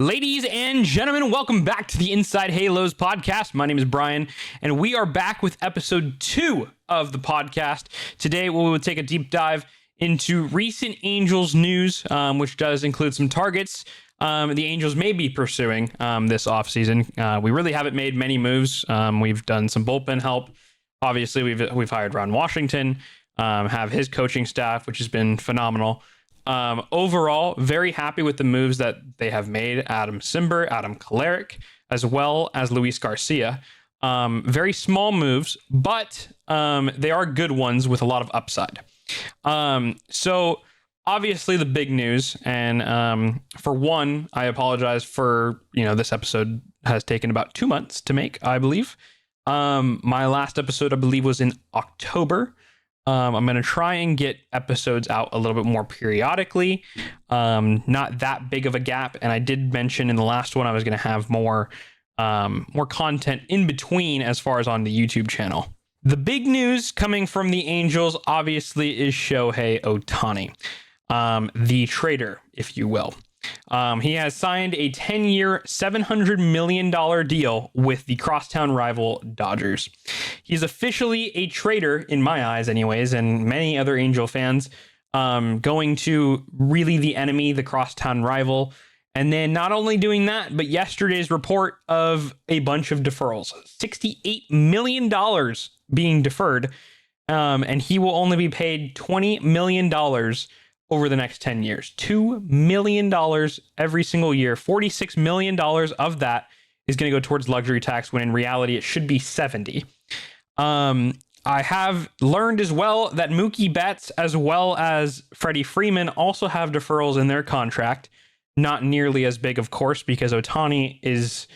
Ladies and gentlemen, welcome back to the InsideHalos podcast. My name is Brian, and we are back with episode 2 of the podcast. Today, we will take a deep dive into recent Angels news, which does include some targets the Angels may be pursuing this offseason. We really haven't made many moves. We've done some bullpen help. Obviously, we've hired Ron Washington, have his coaching staff, which has been phenomenal. Overall, very happy with the moves that they have made. Adam Simber, Adam Kolarek, as well as Luis Garcia. Very small moves, but they are good ones with a lot of upside. So obviously the big news, and for one, I apologize for, this episode has taken about 2 months to make, I believe. My last episode, I believe, was in October. I'm going to try and get episodes out a little bit more periodically. Not that big of a gap. And I did mention in the last one, I was going to have more content in between as far as on the YouTube channel. The big news coming from the Angels, obviously, is Shohei Ohtani, the trader, if you will. He has signed a 10-year, $700 million deal with the crosstown rival Dodgers. He's officially a trader, in my eyes anyways, and many other Angel fans, going to really the enemy, the crosstown rival. And then not only doing that, but yesterday's report of a bunch of deferrals, $68 million being deferred, and he will only be paid $20 million over the next 10 years. $2 million every single year. $46 million of that is going to go towards luxury tax, when in reality it should be 70. I have learned as well that Mookie Betts as well as Freddie Freeman also have deferrals in their contract. Not nearly as big, of course, because Ohtani is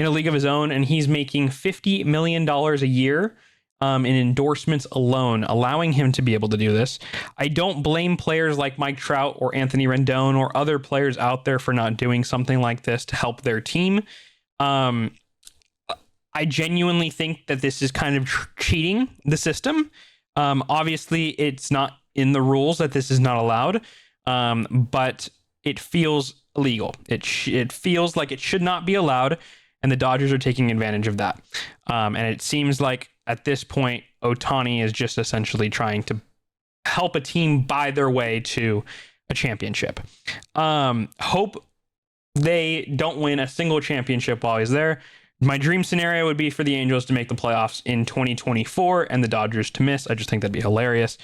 in a league of his own and he's making $50 million a year in endorsements alone, allowing him to be able to do this. I don't blame players like Mike Trout or Anthony Rendon or other players out there for not doing something like this to help their team. I genuinely think that this is kind of cheating the system. Obviously, it's not in the rules that this is not allowed, but it feels illegal. It feels like it should not be allowed, and the Dodgers are taking advantage of that. And it seems like at this point, Ohtani is just essentially trying to help a team buy their way to a championship. Hope they don't win a single championship while he's there. My dream scenario would be for the Angels to make the playoffs in 2024 and the Dodgers to miss. I just think that'd be hilarious.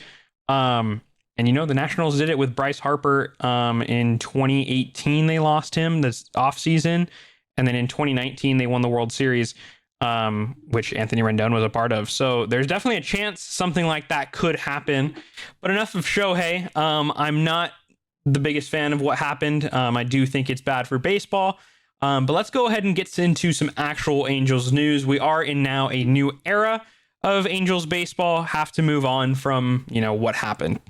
And the Nationals did it with Bryce Harper in 2018. They lost him this offseason. And then in 2019, they won the World Series, which Anthony Rendon was a part of. So there's definitely a chance something like that could happen. But enough of Shohei. I'm not the biggest fan of what happened. I do think it's bad for baseball. But let's go ahead and get into some actual Angels news. We are in now a new era of Angels baseball. Have to move on from, what happened.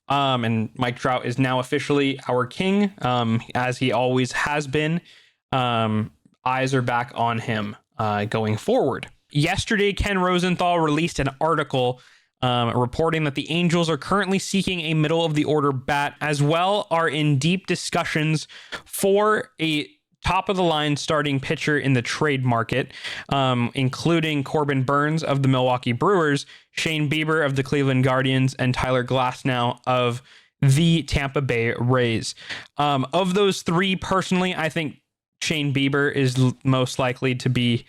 And Mike Trout is now officially our king, as he always has been. Eyes are back on him going forward. Yesterday, Ken Rosenthal released an article reporting that the Angels are currently seeking a middle of the order bat, as well are in deep discussions for a top of the line starting pitcher in the trade market, including Corbin Burnes of the Milwaukee Brewers, Shane Bieber of the Cleveland Guardians, and Tyler Glasnow of the Tampa Bay Rays. Of those three, personally, I think Shane Bieber is most likely to be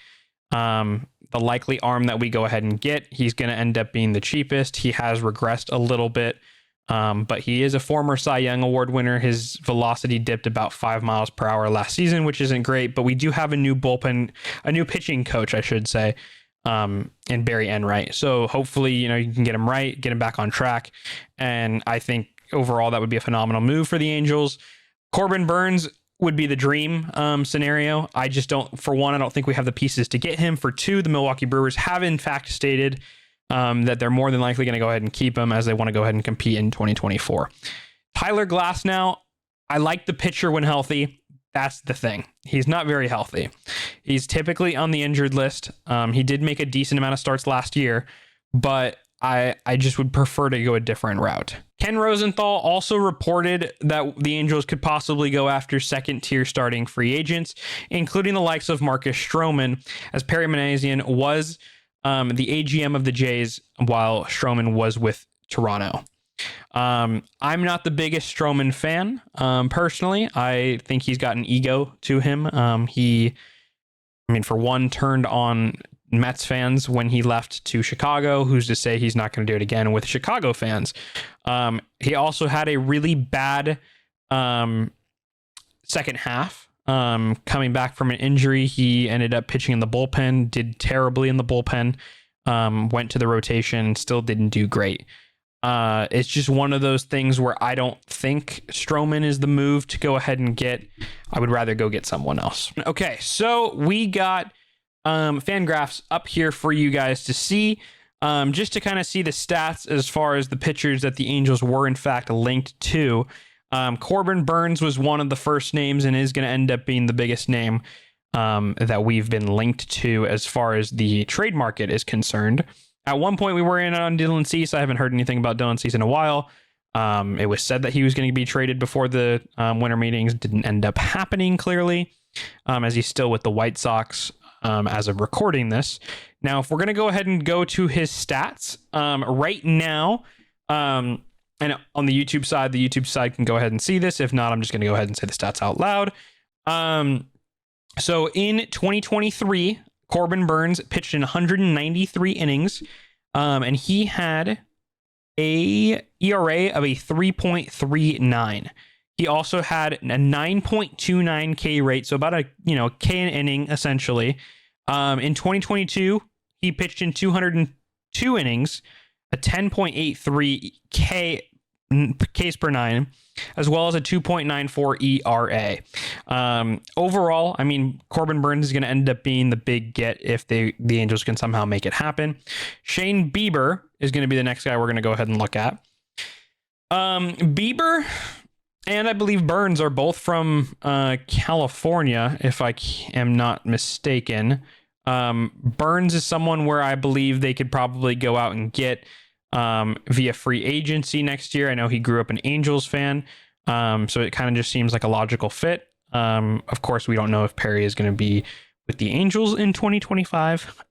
the likely arm that we go ahead and get. He's going to end up being the cheapest. He has regressed a little bit, but he is a former Cy Young Award winner. His velocity dipped about 5 miles per hour last season, which isn't great, but we do have a new pitching coach, I should say, in Barry Enright. So hopefully, you can get him right, get him back on track. And I think overall that would be a phenomenal move for the Angels. Corbin Burnes would be the dream scenario. I just don't, for one, I don't think we have the pieces to get him. For two, the Milwaukee Brewers have in fact stated that they're more than likely going to go ahead and keep him, as they want to go ahead and compete in 2024. Tyler Glasnow, I like the pitcher when healthy. That's the thing. He's not very healthy. He's typically on the injured list. He did make a decent amount of starts last year, but I just would prefer to go a different route. Ken Rosenthal also reported that the Angels could possibly go after second-tier starting free agents, including the likes of Marcus Stroman, as Perry Minasian was the AGM of the Jays while Stroman was with Toronto. I'm not the biggest Stroman fan, personally. I think he's got an ego to him. For one, turned on Mets fans when he left to Chicago. Who's to say he's not going to do it again with Chicago fans? He also had a really bad second half. Coming back from an injury, he ended up pitching in the bullpen, did terribly in the bullpen, went to the rotation, still didn't do great. It's just one of those things where I don't think Stroman is the move to go ahead and get. I would rather go get someone else. Okay, so we got Fangraphs up here for you guys to see, just to kind of see the stats as far as the pitchers that the Angels were in fact linked to. Corbin Burns was one of the first names and is going to end up being the biggest name that we've been linked to as far as the trade market is concerned. At one point, we were in on Dylan Cease. I haven't heard anything about Dylan Cease in a while. It was said that he was going to be traded before the winter meetings. Didn't end up happening, clearly, as he's still with the White Sox as of recording this. Now, if we're going to go ahead and go to his stats right now, and on the YouTube side can go ahead and see this. If not, I'm just going to go ahead and say the stats out loud. So in 2023, Corbin Burns pitched in 193 innings, and he had a ERA of a 3.39. He also had a 9.29 K rate, so about a K an inning essentially. In 2022, he pitched in 202 innings, a 10.83 Ks per nine, as well as a 2.94 ERA. Overall, Corbin Burns is going to end up being the big get if the Angels can somehow make it happen. Shane Bieber is going to be the next guy we're going to go ahead and look at. Bieber and I believe Burns are both from California, if I am not mistaken. Burns is someone where I believe they could probably go out and get via free agency next year. I know he grew up an Angels fan, so it kind of just seems like a logical fit. Of course, we don't know if Perry is going to be with the Angels in 2025.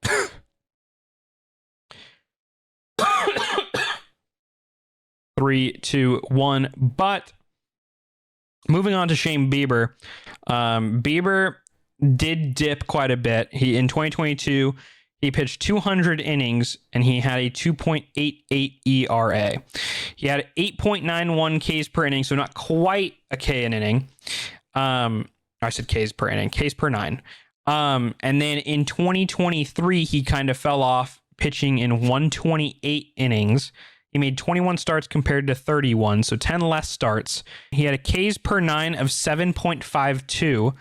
3, 2, 1. But moving on to Shane Bieber. Bieber did dip quite a bit. In 2022, he pitched 200 innings and he had a 2.88 ERA. He had 8.91 Ks per inning, so not quite a K an inning. I said Ks per inning, Ks per nine. And then in 2023, he kind of fell off, pitching in 128 innings. He made 21 starts compared to 31, so 10 less starts. He had a Ks per nine of 7.52.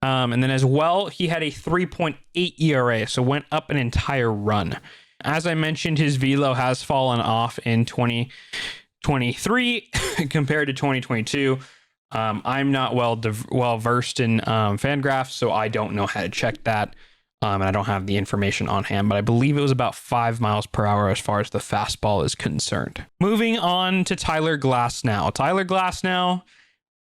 And then as well, he had a 3.8 ERA, so went up an entire run. As I mentioned, his velo has fallen off in 2023 compared to 2022. I'm not well versed in Fangraphs, so I don't know how to check that. And I don't have the information on hand, but I believe it was about 5 miles per hour as far as the fastball is concerned. Moving on to Tyler Glasnow. Tyler Glasnow,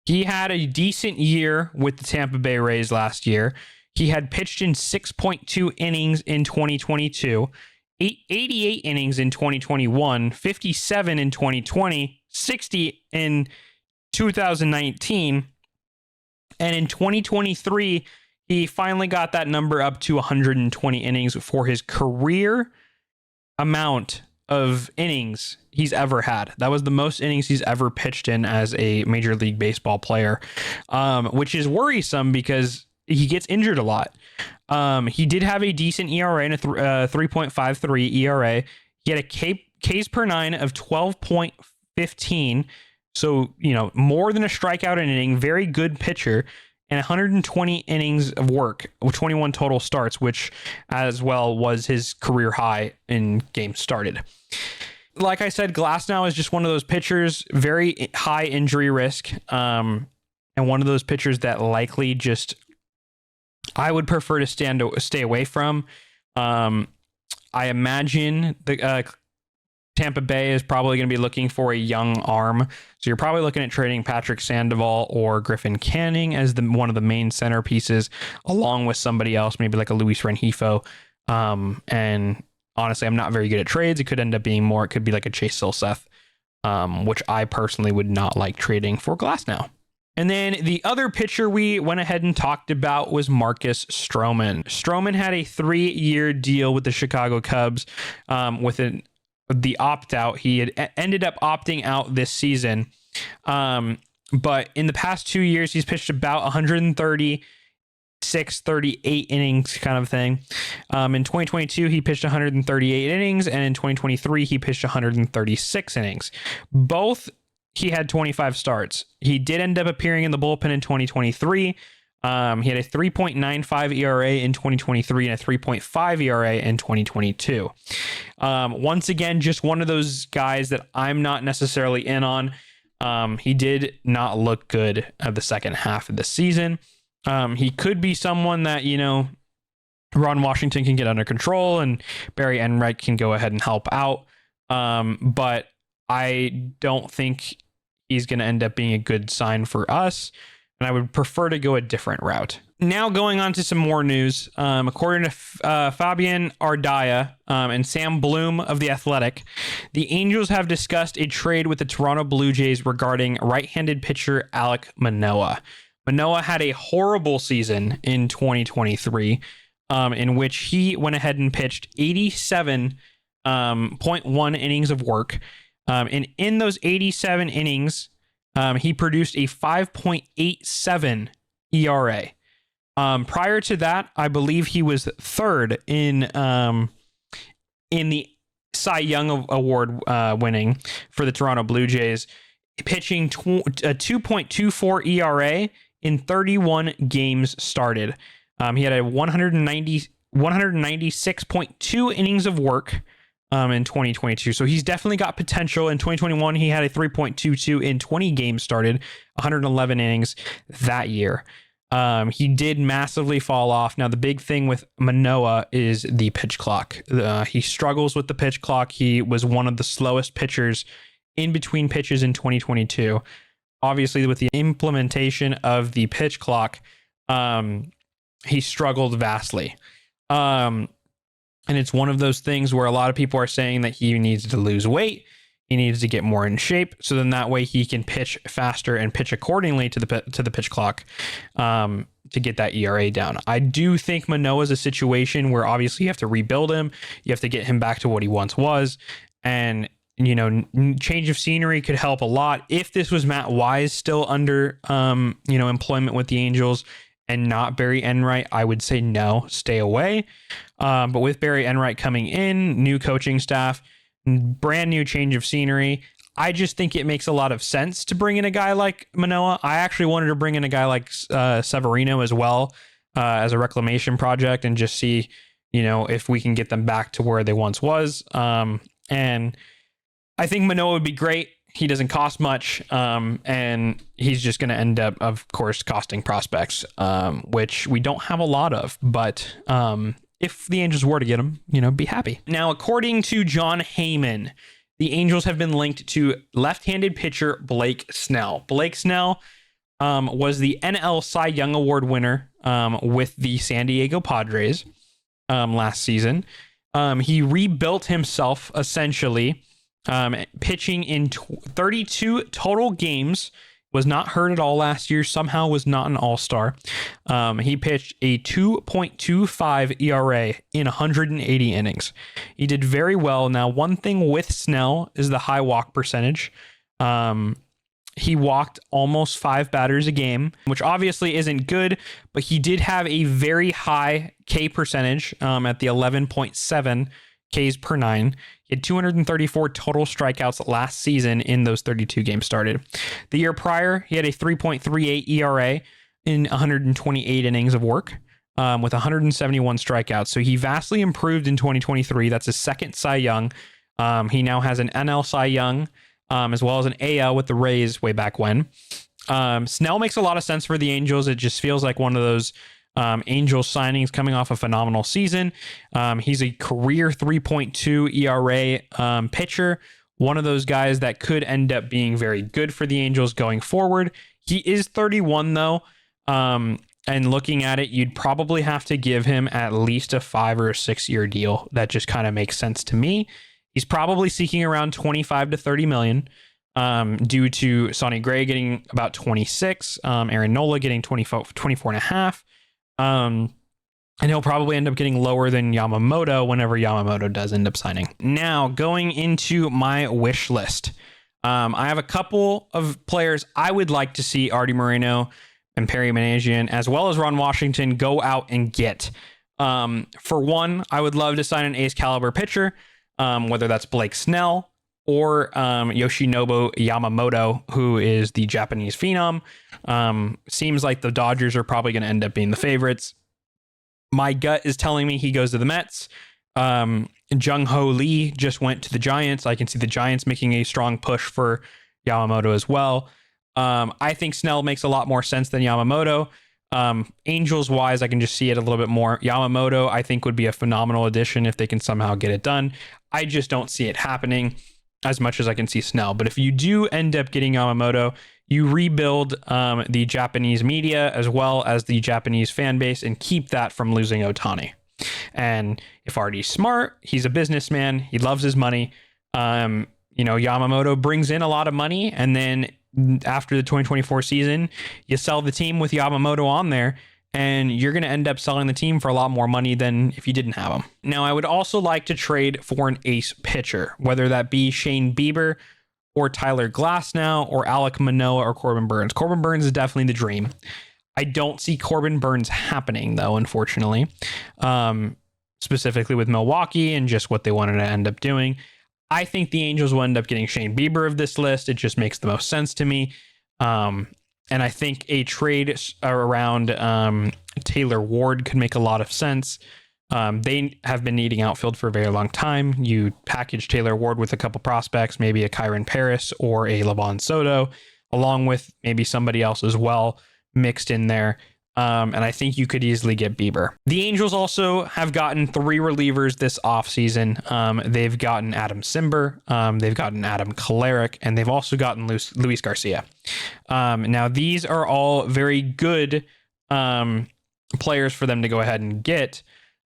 he had a decent year with the Tampa Bay Rays last year. He had pitched in 6.2 innings in 2022, 88 innings in 2021, 57 in 2020, 60 in 2019, and in 2023, he finally got that number up to 120 innings for his career amount of innings he's ever had. That was the most innings he's ever pitched in as a Major League Baseball player, which is worrisome because he gets injured a lot. He did have a decent ERA and a 3.53 ERA. He had a Ks per nine of 12.15. So, more than a strikeout an inning, very good pitcher, and 120 innings of work with 21 total starts, which as well was his career high in games started. Like I said, Glasnow is just one of those pitchers, very high injury risk, and one of those pitchers that likely just I would prefer to stay away from. I imagine the Tampa Bay is probably going to be looking for a young arm. So you're probably looking at trading Patrick Sandoval or Griffin Canning as one of the main centerpieces, along with somebody else, maybe like a Luis Rengifo. And honestly, I'm not very good at trades. It could end up being more. It could be like a Chase Silseth, which I personally would not like trading for Glasnow. And then the other pitcher we went ahead and talked about was Marcus Stroman. Stroman had a 3-year deal with the Chicago Cubs with the opt-out. He had ended up opting out this season. But in the past 2 years, he's pitched about 136, 38 innings kind of thing. In 2022, he pitched 138 innings, and in 2023, he pitched 136 innings. Both he had 25 starts. He did end up appearing in the bullpen in 2023. He had a 3.95 ERA in 2023 and a 3.5 ERA in 2022. Once again, just one of those guys that I'm not necessarily in on. He did not look good at the second half of the season. He could be someone that, Ron Washington can get under control and Barry Enright can go ahead and help out. But I don't think he's going to end up being a good sign for us, and I would prefer to go a different route. Now going on to some more news. According to Fabian Ardaya and Sam Bloom of The Athletic, the Angels have discussed a trade with the Toronto Blue Jays regarding right-handed pitcher Alek Manoah. Manoah had a horrible season in 2023, in which he went ahead and pitched 87.1 innings of work. And in those 87 innings, he produced a 5.87 ERA. Prior to that, I believe he was third in the Cy Young Award winning for the Toronto Blue Jays, pitching a 2.24 ERA in 31 games started. He had a 196.2 innings of work in 2022. So he's definitely got potential. In 2021, he had a 3.22 in 20 games started, 111 innings that year. He did massively fall off. Now, the big thing with Manoah is the pitch clock. He struggles with the pitch clock. He was one of the slowest pitchers in between pitches in 2022. Obviously, with the implementation of the pitch clock, he struggled vastly. And it's one of those things where a lot of people are saying that he needs to lose weight. He needs to get more in shape. So then that way he can pitch faster and pitch accordingly to the pitch clock to get that ERA down. I do think Manoah is a situation where obviously you have to rebuild him. You have to get him back to what he once was. And, change of scenery could help a lot. If this was Matt Wise still under, employment with the Angels and not Barry Enright, I would say no, stay away. But with Barry Enright coming in, new coaching staff, brand new change of scenery, I just think it makes a lot of sense to bring in a guy like Manoah. I actually wanted to bring in a guy like Severino as well as a reclamation project and just see, if we can get them back to where they once was. And I think Manoah would be great. He doesn't cost much, and he's just going to end up, of course, costing prospects, which we don't have a lot of. But if the Angels were to get him, be happy. Now, according to John Heyman, the Angels have been linked to left-handed pitcher Blake Snell. Blake Snell was the NL Cy Young Award winner with the San Diego Padres last season. He rebuilt himself, essentially, pitching in 32 total games, was not hurt at all last year, somehow was not an all-star. He pitched a 2.25 ERA in 180 innings. He did very well. Now, one thing with Snell is the high walk percentage. He walked almost 5 batters a game, which obviously isn't good, but he did have a very high K percentage at the 11.7 Ks per 9. He had 234 total strikeouts last season in those 32 games started. The year prior, he had a 3.38 ERA in 128 innings of work with 171 strikeouts. So he vastly improved in 2023. That's his second Cy Young. He now has an NL Cy Young as well as an AL with the Rays way back when. Snell makes a lot of sense for the Angels. It just feels like one of those Angels signings coming off a phenomenal season. He's a career 3.2 ERA pitcher. One of those guys that could end up being very good for the Angels going forward. He is 31 though. And looking at it, you'd probably have to give him at least a 5 or a 6 year deal. That just kind of makes sense to me. He's probably seeking around 25 to 30 million due to Sonny Gray getting about 26, Aaron Nola getting 24 and a half. And he'll probably end up getting lower than Yamamoto whenever Yamamoto does end up signing. Now, going into my wish list, I have a couple of players I would like to see Artie Moreno and Perry Managian, as well as Ron Washington, go out and get. For one, I would love to sign an ace caliber pitcher, whether that's Blake Snell or Yoshinobu Yamamoto, who is the Japanese phenom. Seems like the Dodgers are probably going to end up being the favorites. My gut is telling me he goes to the Mets. Jung Ho Lee just went to the Giants. I can see the Giants making a strong push for Yamamoto as well. I think Snell makes a lot more sense than Yamamoto. Angels wise, I can just see it a little bit more. Yamamoto, I think, would be a phenomenal addition if they can somehow get it done. I just don't see it happening as much as I can see Snell. But if you do end up getting Yamamoto, you rebuild the Japanese media as well as the Japanese fan base and keep that from losing Ohtani. And if Artie's smart, he's a businessman. He loves his money. Yamamoto brings in a lot of money, and then after the 2024 season, you sell the team with Yamamoto on there, and you're going to end up selling the team for a lot more money than if you didn't have him. Now, I would also like to trade for an ace pitcher, whether that be Shane Bieber or Tyler Glasnow or Alek Manoah or Corbin Burns. Corbin Burns is definitely the dream. I don't see Corbin Burns happening, though, unfortunately, specifically with Milwaukee and just what they wanted to end up doing. I think the Angels will end up getting Shane Bieber of this list. It just makes the most sense to me. And I think a trade around Taylor Ward could make a lot of sense. They have been needing outfield for a very long time. You package Taylor Ward with a couple prospects, maybe a Kyron Paris or a Levon Soto, along with maybe somebody else as well mixed in there. And I think you could easily get Bieber. The Angels also have gotten 3 relievers this offseason. They've gotten Adam Simber, they've gotten Adam Kolarek, and they've also gotten Luis Garcia. Now, these are all very good players for them to go ahead and get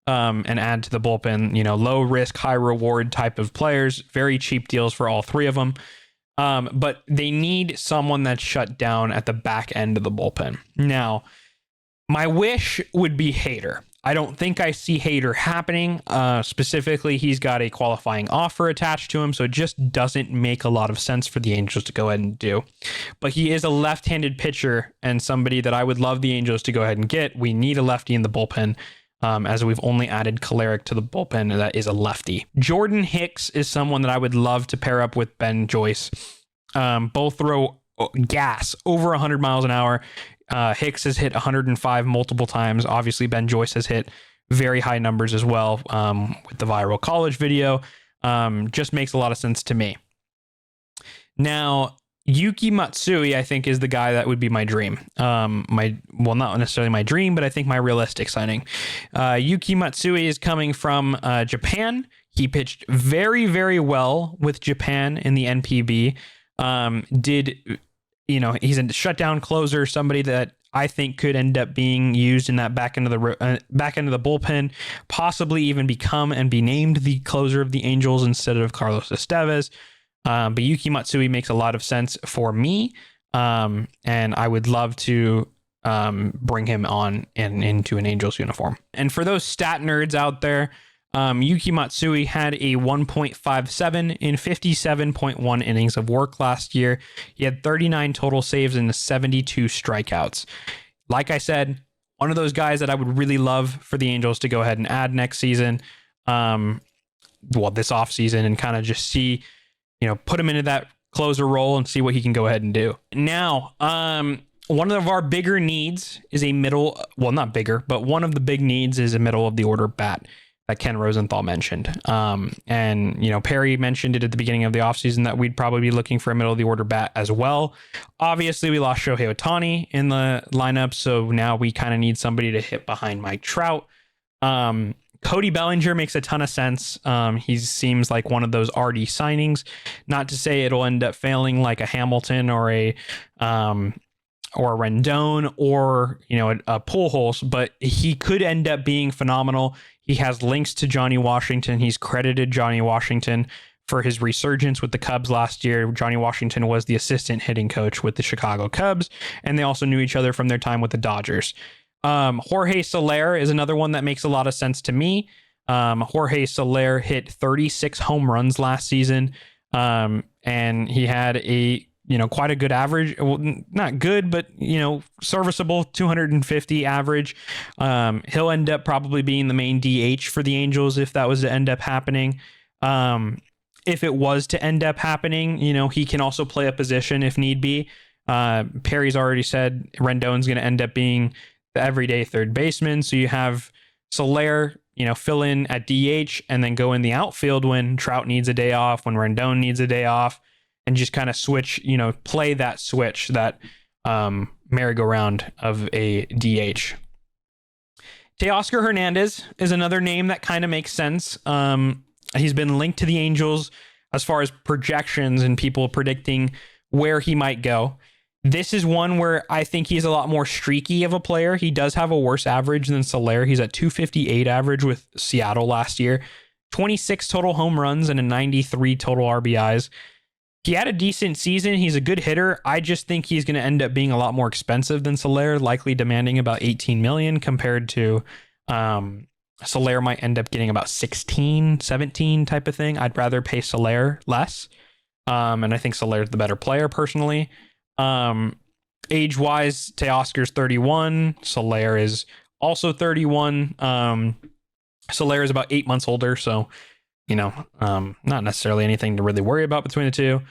and add to the bullpen. Low risk, high reward type of players. Very cheap deals for all 3 of them. But they need someone that's shut down at the back end of the bullpen. Now, my wish would be Hader. I don't think I see Hader happening. Specifically, he's got a qualifying offer attached to him, so it just doesn't make a lot of sense for the Angels to go ahead and do. But he is a left-handed pitcher and somebody that I would love the Angels to go ahead and get. We need a lefty in the bullpen, as we've only added Kolarek to the bullpen that is a lefty. Jordan Hicks is someone that I would love to pair up with Ben Joyce. Both throw gas over 100 miles an hour. Hicks has hit 105 multiple times. Obviously, Ben Joyce has hit very high numbers as well with the viral college video. Just makes a lot of sense to me. Now, Yuki Matsui, I think, is the guy that would be my dream. Not necessarily my dream, but I think my realistic signing. Yuki Matsui is coming from Japan. He pitched very, very well with Japan in the NPB. He's a shutdown closer, somebody that I think could end up being used in that back end of the bullpen, possibly even become and be named the closer of the Angels instead of Carlos Estevez. But Yuki Matsui makes a lot of sense for me, and I would love to bring him on and into an Angels uniform. And for those stat nerds out there, Yuki Matsui had a 1.57 in 57.1 innings of work last year. He had 39 total saves and 72 strikeouts. Like I said, one of those guys that I would really love for the Angels to go ahead and add next season, this offseason, and kind of just see, put him into that closer role and see what he can go ahead and do. Now, one of our bigger needs is one of the big needs is a middle of the order bat. that Ken Rosenthal mentioned. And, Perry mentioned it at the beginning of the offseason that we'd probably be looking for a middle of the order bat as well. Obviously, we lost Shohei Ohtani in the lineup, so now we kind of need somebody to hit behind Mike Trout. Cody Bellinger makes a ton of sense. He seems like one of those RD signings. Not to say it'll end up failing like a Hamilton or a Rendon or a Pujols, but he could end up being phenomenal. He has links to Johnny Washington. He's credited Johnny Washington for his resurgence with the Cubs last year. Johnny Washington was the assistant hitting coach with the Chicago Cubs, and they also knew each other from their time with the Dodgers. Jorge Soler is another one that makes a lot of sense to me. Jorge Soler hit 36 home runs last season, and he had a quite a good average. Well, not good, but serviceable 250 average. He'll end up probably being the main DH for the Angels if that was to end up happening. If it was to end up happening, he can also play a position if need be. Perry's already said Rendon's going to end up being the everyday third baseman. So you have Soler, fill in at DH and then go in the outfield when Trout needs a day off, when Rendon needs a day off, and just kind of switch, play that switch, that merry-go-round of a DH. Teoscar Hernandez is another name that kind of makes sense. He's been linked to the Angels as far as projections and people predicting where he might go. This is one where I think he's a lot more streaky of a player. He does have a worse average than Soler. He's at 258 average with Seattle last year, 26 total home runs and a 93 total RBIs. He had a decent season. He's a good hitter. I just think he's going to end up being a lot more expensive than Soler, likely demanding about 18 million compared to Soler might end up getting about 16, 17 type of thing. I'd rather pay Soler less. And I think Soler's the better player personally. Age-wise, Teoscar's 31. Soler is also 31. Soler is about 8 months older, so not necessarily anything to really worry about between the two.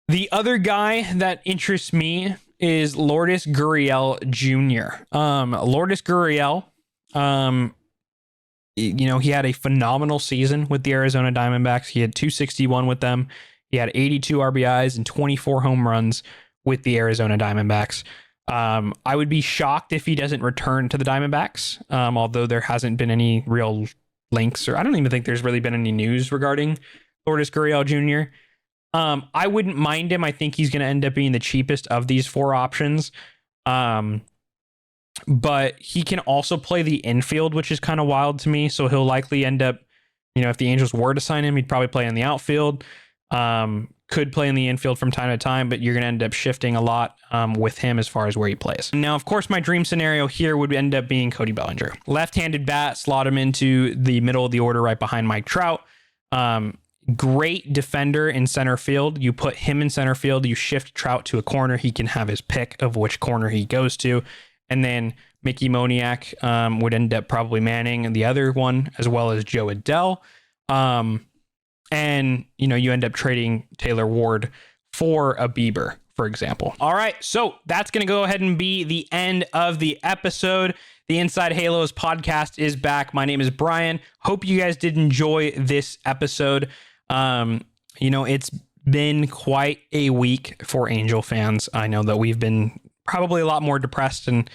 The other guy that interests me is Lourdes Gurriel Jr. Lourdes Gurriel, he had a phenomenal season with the Arizona Diamondbacks. He had 261 with them. He had 82 RBIs and 24 home runs with the Arizona Diamondbacks. I would be shocked if he doesn't return to the Diamondbacks, although there hasn't been any real links, or I don't even think there's really been any news regarding Lourdes Gurriel Jr. I wouldn't mind him. I think he's going to end up being the cheapest of these four options. But he can also play the infield, which is kind of wild to me. So he'll likely end up, if the Angels were to sign him, he'd probably play in the outfield. Could play in the infield from time to time, but you're going to end up shifting a lot with him as far as where he plays. Now, of course, my dream scenario here would end up being Cody Bellinger. Left-handed bat, slot him into the middle of the order right behind Mike Trout. Great defender in center field. You put him in center field, you shift Trout to a corner. He can have his pick of which corner he goes to. And then Mickey Moniak would end up probably manning the other one, as well as Joe Adell. And, you end up trading Taylor Ward for a Bieber, for example. All right, so that's going to go ahead and be the end of the episode. The Inside Halos podcast is back. My name is Brian. Hope you guys did enjoy this episode. It's been quite a week for Angel fans. I know that we've been probably a lot more depressed and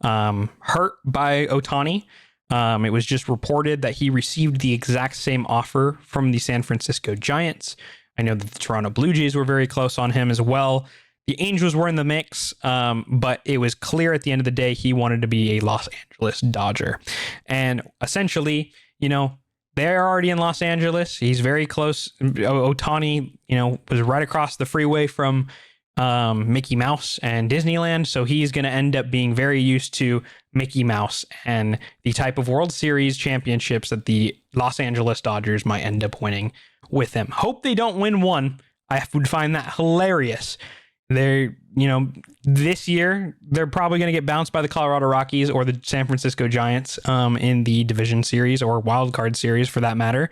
hurt by Ohtani. It was just reported that he received the exact same offer from the San Francisco Giants. I know that the Toronto Blue Jays were very close on him as well. The Angels were in the mix, but it was clear at the end of the day he wanted to be a Los Angeles Dodger. And essentially, they're already in Los Angeles. He's very close. Ohtani, was right across the freeway from Mickey Mouse and Disneyland, so he's going to end up being very used to Mickey Mouse and the type of World Series championships that the Los Angeles Dodgers might end up winning with him. Hope they don't win one. I would find that hilarious. They're, this year they're probably going to get bounced by the Colorado Rockies or the San Francisco Giants in the division series or wild card series for that matter.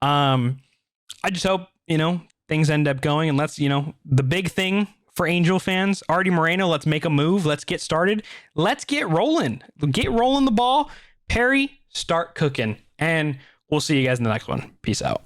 I just hope, things end up going, and let's, the big thing for Angel fans, Artie Moreno, let's make a move. Let's get started. Let's get rolling. Get rolling the ball. Perry, start cooking. And we'll see you guys in the next one. Peace out.